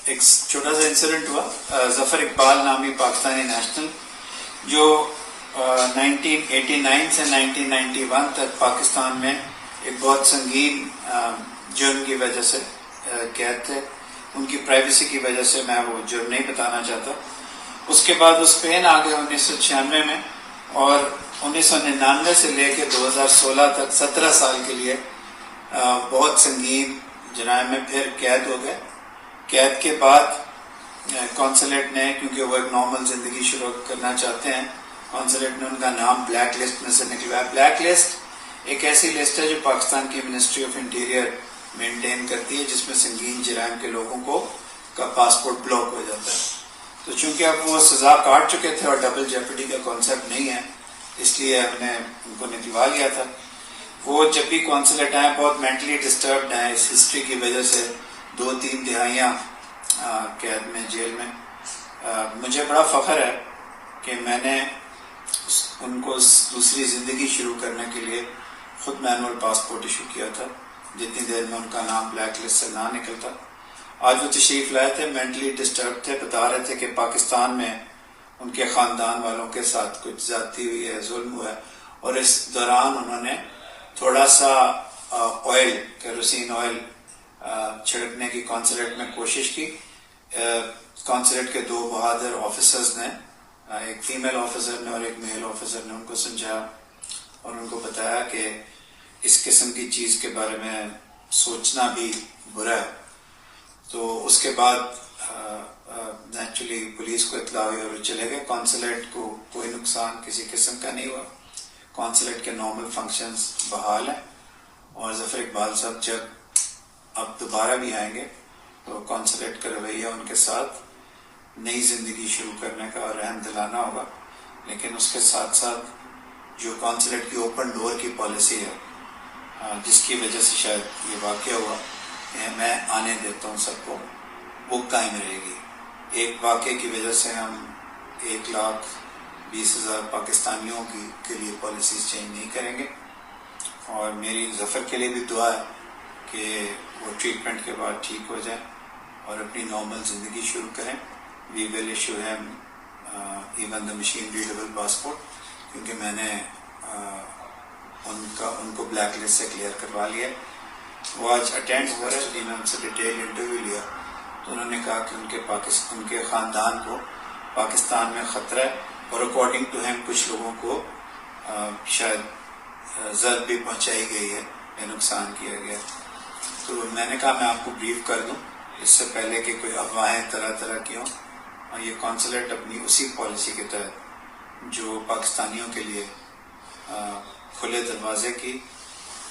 ایک چھوٹا سا انسیڈنٹ ہوا. ظفر اقبال نامی پاکستانی نیشنل جو 1989 سے 1991 تک پاکستان میں ایک بہت سنگین جرم کی وجہ سے قید تھے. ان کی پرائیویسی کی وجہ سے میں وہ جرم نہیں بتانا چاہتا. اس کے بعد وہ اسپین آ گئے 1996 میں، اور 1999 سے لے کے 2016 تک 17 سال کے لیے بہت سنگین جرائم میں پھر قید ہو گئے. قید کے بعد کونسلیٹ نے، کیونکہ وہ ایک نارمل زندگی شروع کرنا چاہتے ہیں، کونسلیٹ نے ان کا نام بلیک لسٹ میں سے نکلوایا. بلیک لسٹ ایک ایسی لسٹ ہے جو پاکستان کی منسٹری آف انٹیریئر مینٹین کرتی ہے، جس میں سنگین جرائم کے لوگوں کا پاسپورٹ بلاک ہو جاتا ہے. تو چونکہ اب وہ سزا کاٹ چکے تھے اور ڈبل جیپٹی کا کانسیپٹ نہیں ہے، اس لیے ہم نے ان کو نکلوا لیا تھا. وہ جب بھی کونسلیٹ آئے بہت مینٹلی ڈسٹربڈ ہیں اس ہسٹری کی وجہ سے، 2-3 دہائیاں قید میں، جیل میں. مجھے بڑا فخر ہے کہ میں نے ان کو دوسری زندگی شروع کرنے کے لیے خود مینول پاسپورٹ ایشو کیا تھا، جتنی دیر میں ان کا نام بلیک لسٹ سے نہ نکلتا. آج وہ تشریف لائے تھے، مینٹلی ڈسٹرب تھے، بتا رہے تھے کہ پاکستان میں ان کے خاندان والوں کے ساتھ کچھ زیادتی ہوئی ہے، ظلم ہوا ہے، اور اس دوران انہوں نے تھوڑا سا آئل، کیروسین آئل چھڑکنے کی کونسلیٹ میں کوشش کی. کونسلیٹ کے 2 بہادر آفیسرز نے، ایک فیمیل آفیسر نے اور ایک میل آفیسر نے، ان کو سمجھایا اور ان کو بتایا کہ اس قسم کی چیز کے بارے میں سوچنا بھی برا ہے. تو اس کے بعد نیچرلی پولیس کو اطلاع ہوئی اور وہ چلے گئے. کونسلیٹ کو کوئی نقصان کسی قسم کا نہیں ہوا. کونسلیٹ کے نارمل فنکشنز بحال ہیں، اور ظفر اقبال صاحب جب اب دوبارہ بھی آئیں گے تو کونسلیٹ کا رویہ ان کے ساتھ نئی زندگی شروع کرنے کا اور رحم دلانا ہوگا. لیکن اس کے ساتھ ساتھ جو کونسلیٹ کی اوپن ڈور کی پالیسی ہے، جس کی وجہ سے شاید یہ واقعہ ہوا، میں آنے دیتا ہوں سب کو، وہ قائم رہے گی. ایک واقعے کی وجہ سے ہم 1,20,000 پاکستانیوں کے لیے پالیسیز چینج نہیں کریں گے. اور میری ظفر کے لیے بھی دعا ہے کہ وہ ٹریٹمنٹ کے بعد ٹھیک ہو جائیں اور اپنی نارمل زندگی شروع کریں. We will issue them even the machine readable passport, کیونکہ میں نے ان کو بلیک لسٹ سے کلیئر کروا لیا. وہ آج اٹینڈ ہو رہے تھے، میں ان سے ڈیٹیل انٹرویو لیا تو انہوں نے کہا کہ ان کے خاندان کو پاکستان میں خطرہ ہے، اور اکارڈنگ ٹو ہیم کچھ لوگوں کو شاید زد بھی پہنچائی گئی ہے یا نقصان کیا گیا. تو میں نے کہا میں آپ کو بریف کر دوں اس سے پہلے کہ کوئی افواہیں طرح کی ہوں. اور یہ کونسلیٹ اپنی اسی پالیسی کے تحت جو پاکستانیوں کے لیے کھلے دروازے کی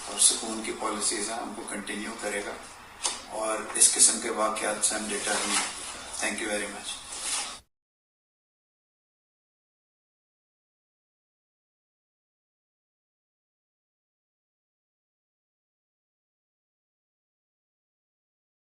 اور سکون کی پالیسیز ہیں، ان کو کنٹینیو کرے گا، اور اس قسم کے واقعات سے ہم ڈیٹا رہیں. Thank you very much.